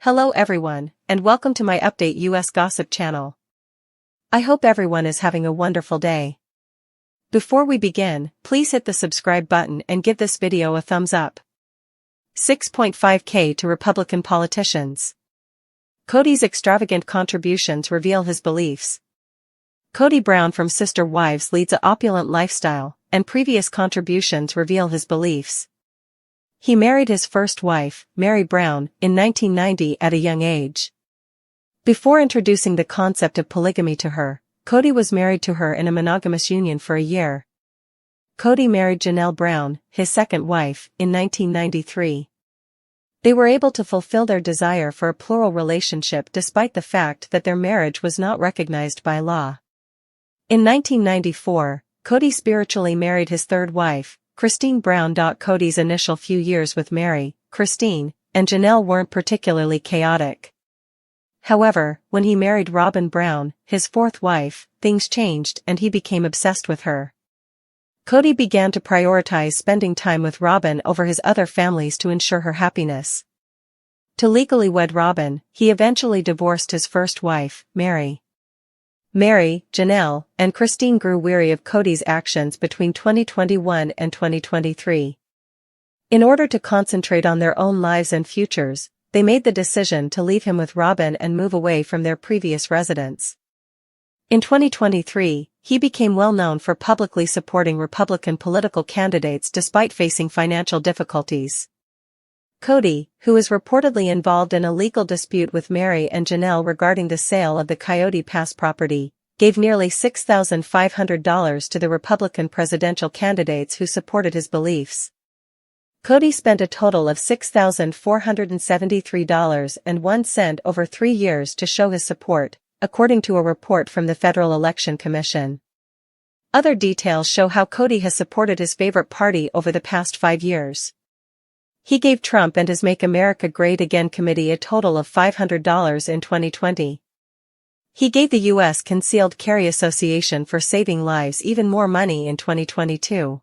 Hello everyone, and welcome to my Update US Gossip channel. I hope everyone is having a wonderful day. Before we begin, please hit the subscribe button and give this video a thumbs up. 6.5K to Republican politicians. Kody's extravagant contributions reveal his beliefs. Kody Brown from Sister Wives leads an opulent lifestyle, and previous contributions reveal his beliefs. He married his first wife, Mary Brown, in 1990 at a young age. Before introducing the concept of polygamy to her, Kody was married to her in a monogamous union for a year. Kody married Janelle Brown, his second wife, in 1993. They were able to fulfill their desire for a plural relationship despite the fact that their marriage was not recognized by law. In 1994, Kody spiritually married his third wife, Christine Brown. Kody's initial few years with Mary, Christine, and Janelle weren't particularly chaotic. However, when he married Robyn Brown, his fourth wife, things changed and he became obsessed with her. Kody began to prioritize spending time with Robyn over his other families to ensure her happiness. To legally wed Robyn, he eventually divorced his first wife, Mary. Mary, Janelle, and Christine grew weary of Kody's actions between 2021 and 2023. In order to concentrate on their own lives and futures, they made the decision to leave him with Robyn and move away from their previous residence. In 2023, he became well known for publicly supporting Republican political candidates despite facing financial difficulties. Kody, who is reportedly involved in a legal dispute with Mary and Janelle regarding the sale of the Coyote Pass property, gave nearly $6,500 to the Republican presidential candidates who supported his beliefs. Kody spent a total of $6,473.01 over 3 years to show his support, according to a report from the Federal Election Commission. Other details show how Kody has supported his favorite party over the past 5 years. He gave Trump and his Make America Great Again committee a total of $500 in 2020. He gave the U.S. Concealed Carry Association for Saving Lives even more money in 2022.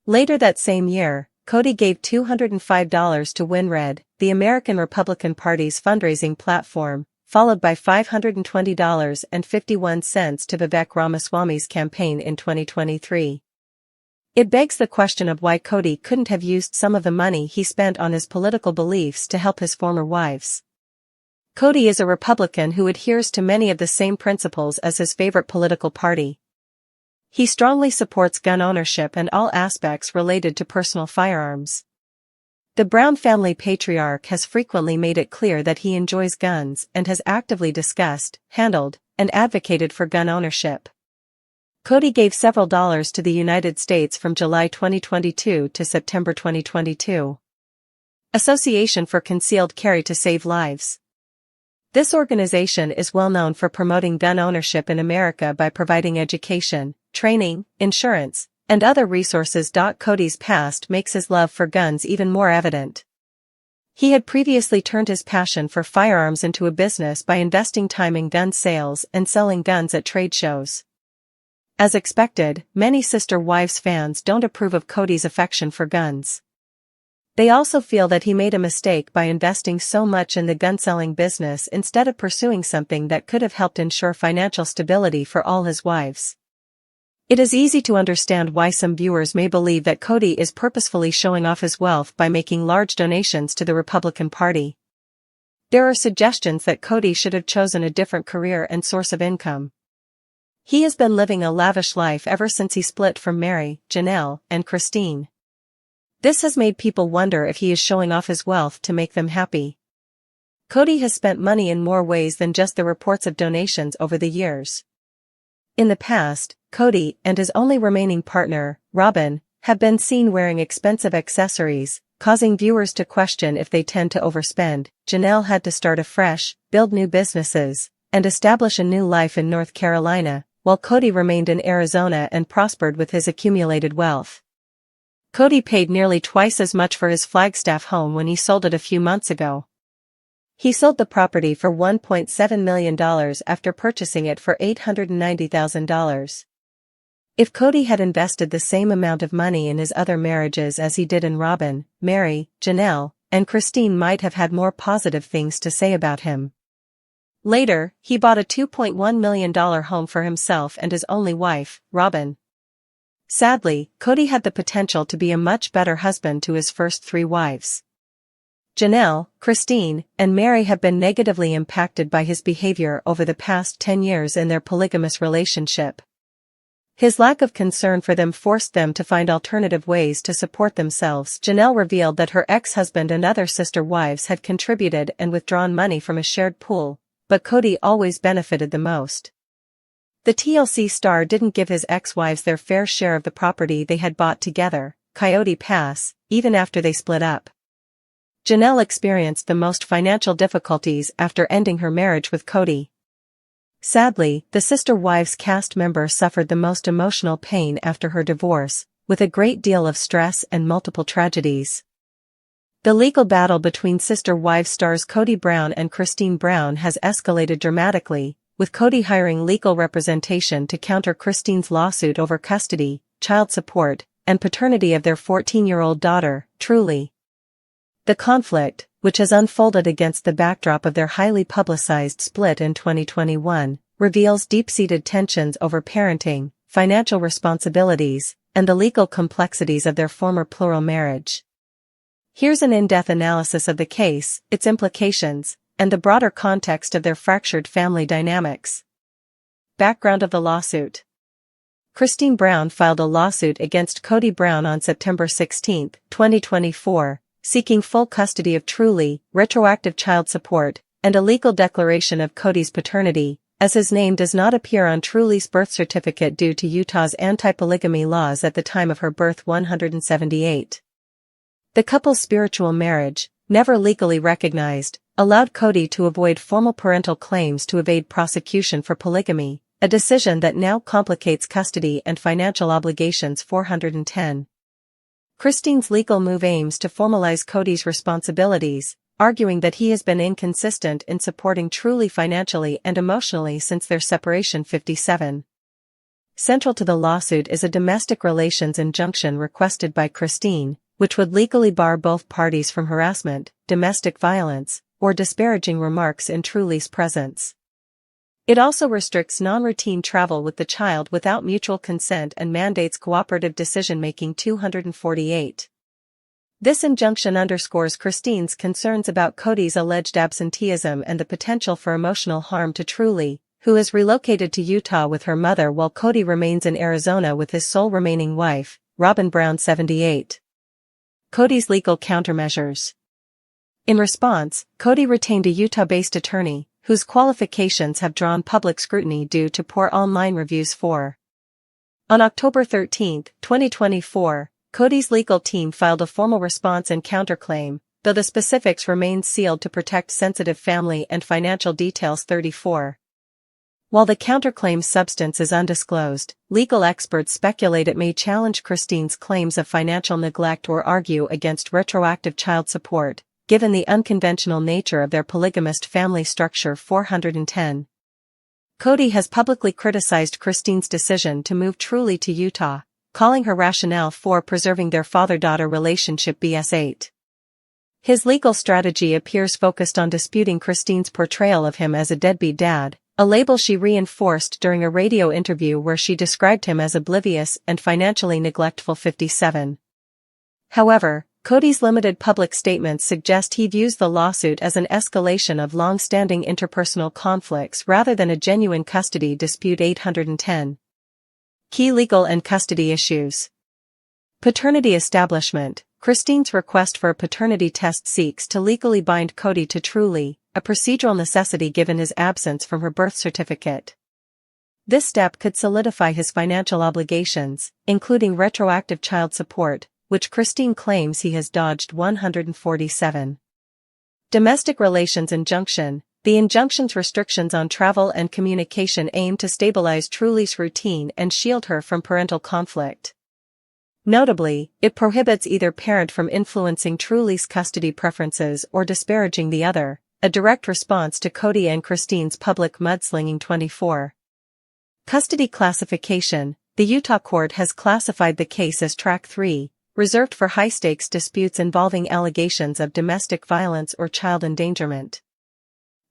Later that same year, Kody gave $205 to WinRed, the American Republican Party's fundraising platform, followed by $520.51 to Vivek Ramaswamy's campaign in 2023. It begs the question of why Kody couldn't have used some of the money he spent on his political beliefs to help his former wives. Kody is a Republican who adheres to many of the same principles as his favorite political party. He strongly supports gun ownership and all aspects related to personal firearms. The Brown family patriarch has frequently made it clear that he enjoys guns and has actively discussed, handled, and advocated for gun ownership. Kody gave several dollars to the United States from July 2022 to September 2022. Association for Concealed Carry to Save Lives. This organization is well known for promoting gun ownership in America by providing education, training, insurance, and other resources. Kody's past makes his love for guns even more evident. He had previously turned his passion for firearms into a business by investing time in gun sales and selling guns at trade shows. As expected, many Sister Wives fans don't approve of Kody's affection for guns. They also feel that he made a mistake by investing so much in the gun-selling business instead of pursuing something that could have helped ensure financial stability for all his wives. It is easy to understand why some viewers may believe that Kody is purposefully showing off his wealth by making large donations to the Republican Party. There are suggestions that Kody should have chosen a different career and source of income. He has been living a lavish life ever since he split from Mary, Janelle, and Christine. This has made people wonder if he is showing off his wealth to make them happy. Kody has spent money in more ways than just the reports of donations over the years. In the past, Kody and his only remaining partner, Robyn, have been seen wearing expensive accessories, causing viewers to question if they tend to overspend. Janelle had to start afresh, build new businesses, and establish a new life in North Carolina, while Kody remained in Arizona and prospered with his accumulated wealth. Kody paid nearly twice as much for his Flagstaff home when he sold it a few months ago. He sold the property for $1.7 million after purchasing it for $890,000. If Kody had invested the same amount of money in his other marriages as he did in Robyn, Mary, Janelle, and Christine might have had more positive things to say about him. Later, he bought a $2.1 million home for himself and his only wife, Robyn. Sadly, Kody had the potential to be a much better husband to his first 3 wives. Janelle, Christine, and Mary have been negatively impacted by his behavior over the past 10 years in their polygamous relationship. His lack of concern for them forced them to find alternative ways to support themselves. Janelle revealed that her ex-husband and other sister wives had contributed and withdrawn money from a shared pool, but Kody always benefited the most. The TLC star didn't give his ex-wives their fair share of the property they had bought together, Coyote Pass, even after they split up. Janelle experienced the most financial difficulties after ending her marriage with Kody. Sadly, the sister wives cast member suffered the most emotional pain after her divorce, with a great deal of stress and multiple tragedies. The legal battle between sister wives stars Kody Brown and Christine Brown has escalated dramatically, with Kody hiring legal representation to counter Christine's lawsuit over custody, child support, and paternity of their 14-year-old daughter, Truly. The conflict, which has unfolded against the backdrop of their highly publicized split in 2021, reveals deep-seated tensions over parenting, financial responsibilities, and the legal complexities of their former plural marriage. Here's an in-depth analysis of the case, its implications, and the broader context of their fractured family dynamics. Background of the lawsuit. Christine Brown filed a lawsuit against Kody Brown on September 16, 2024, seeking full custody of Truly, retroactive child support, and a legal declaration of Kody's paternity, as his name does not appear on Truly's birth certificate due to Utah's anti-polygamy laws at the time of her birth 178. The couple's spiritual marriage, never legally recognized, allowed Kody to avoid formal parental claims to evade prosecution for polygamy, a decision that now complicates custody and financial obligations. 410. Christine's legal move aims to formalize Kody's responsibilities, arguing that he has been inconsistent in supporting Truly financially and emotionally since their separation. 57. Central to the lawsuit is a domestic relations injunction requested by Christine, which would legally bar both parties from harassment, domestic violence, or disparaging remarks in Truly's presence. It also restricts non-routine travel with the child without mutual consent and mandates cooperative decision-making. 248. This injunction underscores Christine's concerns about Kody's alleged absenteeism and the potential for emotional harm to Truly, who is relocated to Utah with her mother while Kody remains in Arizona with his sole remaining wife, Robyn Brown. 78. Kody's legal countermeasures. In response, Kody retained a Utah-based attorney, whose qualifications have drawn public scrutiny due to poor online reviews. 4. On October 13, 2024, Kody's legal team filed a formal response and counterclaim, though the specifics remain sealed to protect sensitive family and financial details. 34. While the counterclaim's substance is undisclosed, legal experts speculate it may challenge Christine's claims of financial neglect or argue against retroactive child support, given the unconventional nature of their polygamist family structure. 410. Kody has publicly criticized Christine's decision to move Truly to Utah, calling her rationale for preserving their father-daughter relationship BS 8. His legal strategy appears focused on disputing Christine's portrayal of him as a deadbeat dad, a label she reinforced during a radio interview where she described him as oblivious and financially neglectful. 57. However, Kody's limited public statements suggest he views the lawsuit as an escalation of long-standing interpersonal conflicts rather than a genuine custody dispute. 810. Key legal and custody issues. Paternity establishment. Christine's request for a paternity test seeks to legally bind Kody to Truly, a procedural necessity given his absence from her birth certificate. This step could solidify his financial obligations, including retroactive child support, which Christine claims he has dodged. 147. Domestic relations injunction. The injunction's restrictions on travel and communication aim to stabilize Truly's routine and shield her from parental conflict. Notably, it prohibits either parent from influencing Truly's custody preferences or disparaging the other, a direct response to Kody and Christine's public mudslinging. 24. Custody classification. The Utah court has classified the case as Track 3, reserved for high-stakes disputes involving allegations of domestic violence or child endangerment.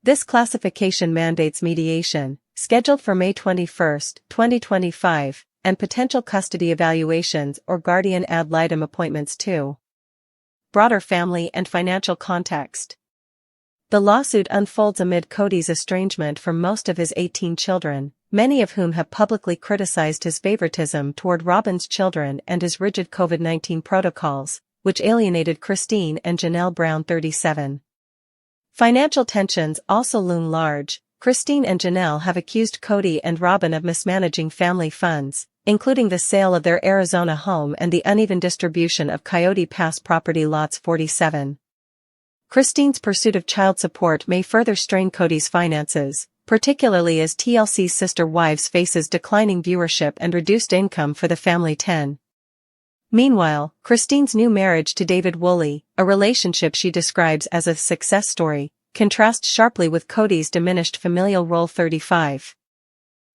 This classification mandates mediation, scheduled for May 21, 2025, and potential custody evaluations or guardian ad litem appointments too. Broader family and financial context. The lawsuit unfolds amid Kody's estrangement from most of his 18 children, many of whom have publicly criticized his favoritism toward Robyn's children and his rigid COVID-19 protocols, which alienated Christine and Janelle Brown 37. Financial tensions also loom large. Christine and Janelle have accused Kody and Robyn of mismanaging family funds, including the sale of their Arizona home and the uneven distribution of Coyote Pass property lots 47. Christine's pursuit of child support may further strain Kody's finances, particularly as TLC's sister wives faces declining viewership and reduced income for the family 10. Meanwhile, Christine's new marriage to David Woolley, a relationship she describes as a success story, contrasts sharply with Kody's diminished familial role 35.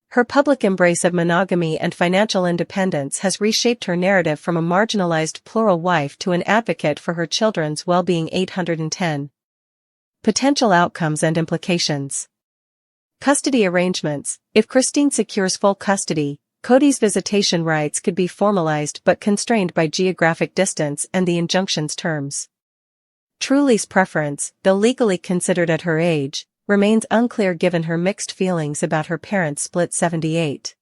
Her public embrace of monogamy and financial independence has reshaped her narrative from a marginalized plural wife to an advocate for her children's well-being 810. Potential outcomes and implications. Custody arrangements. If Christine secures full custody, Kody's visitation rights could be formalized but constrained by geographic distance and the injunction's terms. Truly's preference, though legally considered at her age, remains unclear given her mixed feelings about her parents' split 78.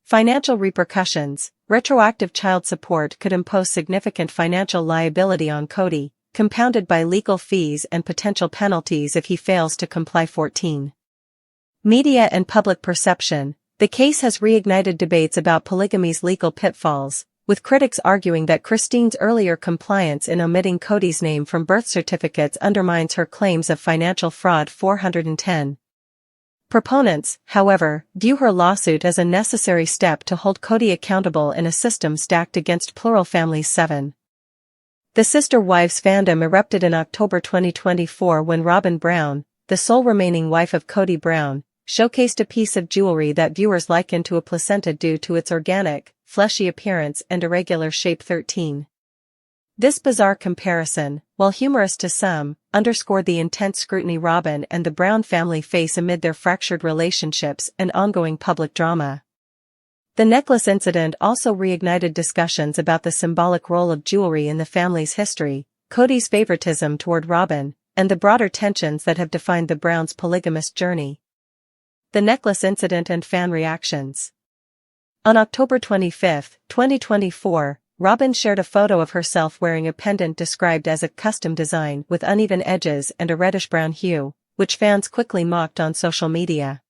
Financial repercussions. Retroactive child support could impose significant financial liability on Kody, compounded by legal fees and potential penalties if he fails to comply. 14. Media and public perception. The case has reignited debates about polygamy's legal pitfalls, with critics arguing that Christine's earlier compliance in omitting Kody's name from birth certificates undermines her claims of financial fraud. 410. Proponents, however, view her lawsuit as a necessary step to hold Kody accountable in a system stacked against plural families. 7. The sister wives fandom erupted in October 2024 when Robyn Brown, the sole remaining wife of Kody Brown, showcased a piece of jewelry that viewers likened to a placenta due to its organic, fleshy appearance and irregular shape. 13. This bizarre comparison, while humorous to some, underscored the intense scrutiny Robyn and the Brown family face amid their fractured relationships and ongoing public drama. The necklace incident also reignited discussions about the symbolic role of jewelry in the family's history, Kody's favoritism toward Robyn, and the broader tensions that have defined the Browns' polygamous journey. The necklace incident and fan reactions. On October 25, 2024, Robyn shared a photo of herself wearing a pendant described as a custom design with uneven edges and a reddish-brown hue, which fans quickly mocked on social media.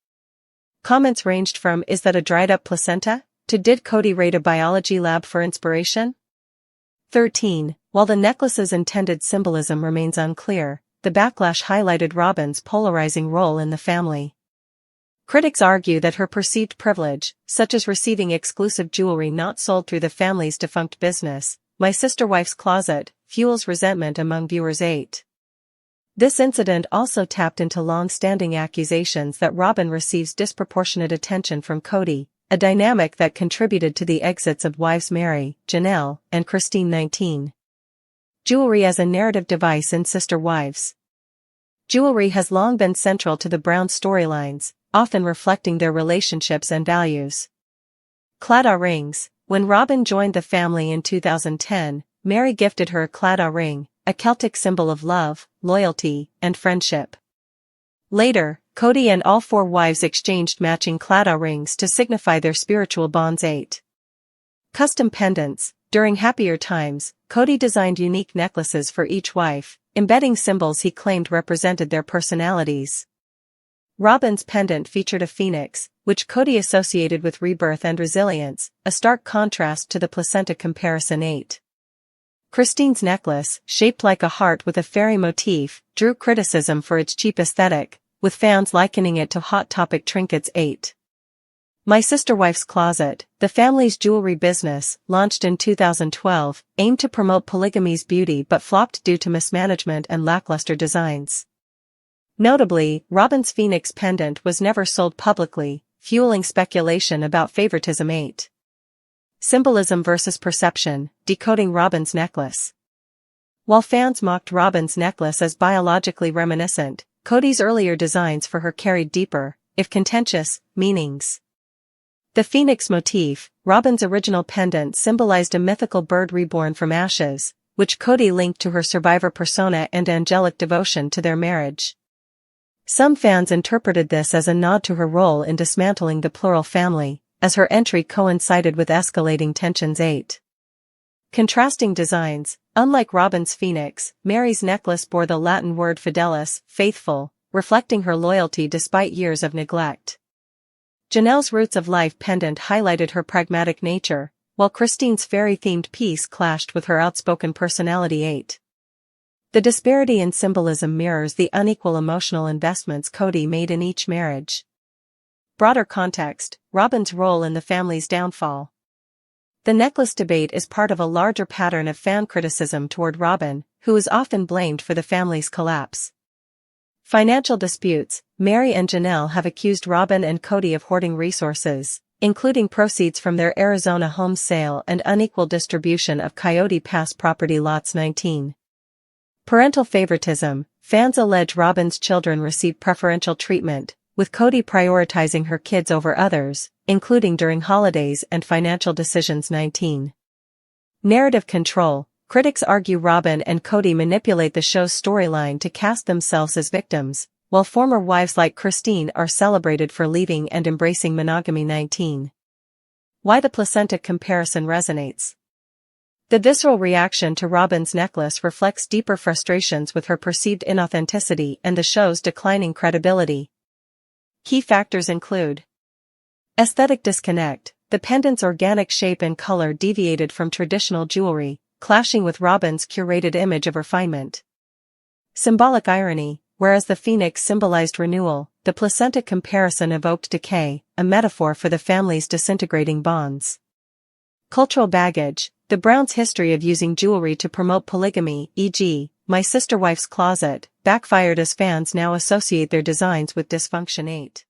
Comments ranged from "Is that a dried-up placenta?" to "Did Kody raid a biology lab for inspiration?" 13. While the necklace's intended symbolism remains unclear, the backlash highlighted Robyn's polarizing role in the family. Critics argue that her perceived privilege, such as receiving exclusive jewelry not sold through the family's defunct business, My Sister Wife's Closet, fuels resentment among viewers. 8. This incident also tapped into long-standing accusations that Robyn receives disproportionate attention from Kody, a dynamic that contributed to the exits of wives Mary, Janelle, and Christine. 19. Jewelry as a narrative device in Sister Wives. Jewelry has long been central to the Brown storylines, often reflecting their relationships and values. Claddagh rings. When Robyn joined the family in 2010, Mary gifted her a claddagh ring, a Celtic symbol of love, loyalty, and friendship. Later, Kody and all four wives exchanged matching claddagh rings to signify their spiritual bonds. 8. Custom pendants. During happier times, Kody designed unique necklaces for each wife, embedding symbols he claimed represented their personalities. Robyn's pendant featured a phoenix, which Kody associated with rebirth and resilience, a stark contrast to the placenta comparison. 8. Christine's necklace, shaped like a heart with a fairy motif, drew criticism for its cheap aesthetic, with fans likening it to Hot Topic trinkets. 8. My Sister Wife's Closet, the family's jewelry business, launched in 2012, aimed to promote polygamy's beauty but flopped due to mismanagement and lackluster designs. Notably, Robyn's Phoenix pendant was never sold publicly, fueling speculation about favoritism. 8. Symbolism versus perception, decoding Robyn's necklace. While fans mocked Robyn's necklace as biologically reminiscent, Kody's earlier designs for her carried deeper, if contentious, meanings. The phoenix motif, Robyn's original pendant, symbolized a mythical bird reborn from ashes, which Kody linked to her survivor persona and angelic devotion to their marriage. Some fans interpreted this as a nod to her role in dismantling the plural family, as her entry coincided with escalating tensions. 8. Contrasting designs. Unlike Robyn's phoenix, Mary's necklace bore the Latin word fidelis, faithful, reflecting her loyalty despite years of neglect. Janelle's Roots of Life pendant highlighted her pragmatic nature, while Christine's fairy-themed piece clashed with her outspoken personality. 8. The disparity in symbolism mirrors the unequal emotional investments Kody made in each marriage. Broader context, Robyn's role in the family's downfall. The necklace debate is part of a larger pattern of fan criticism toward Robyn, who is often blamed for the family's collapse. Financial disputes. Mary and Janelle have accused Robyn and Kody of hoarding resources, including proceeds from their Arizona home sale and unequal distribution of Coyote Pass property lots. 19. Parental favoritism. Fans allege Robyn's children receive preferential treatment, with Kody prioritizing her kids over others, including during holidays and financial decisions. 19. Narrative control. Critics argue Robyn and Kody manipulate the show's storyline to cast themselves as victims, while former wives like Christine are celebrated for leaving and embracing monogamy. 19. Why the placenta comparison resonates. The visceral reaction to Robyn's necklace reflects deeper frustrations with her perceived inauthenticity and the show's declining credibility. Key factors include aesthetic disconnect. The pendant's organic shape and color deviated from traditional jewelry, clashing with Robyn's curated image of refinement. Symbolic irony. Whereas the phoenix symbolized renewal, the placenta comparison evoked decay, a metaphor for the family's disintegrating bonds. Cultural baggage. The Browns' history of using jewelry to promote polygamy, e.g., My Sister Wife's Closet, backfired as fans now associate their designs with dysfunction. 8.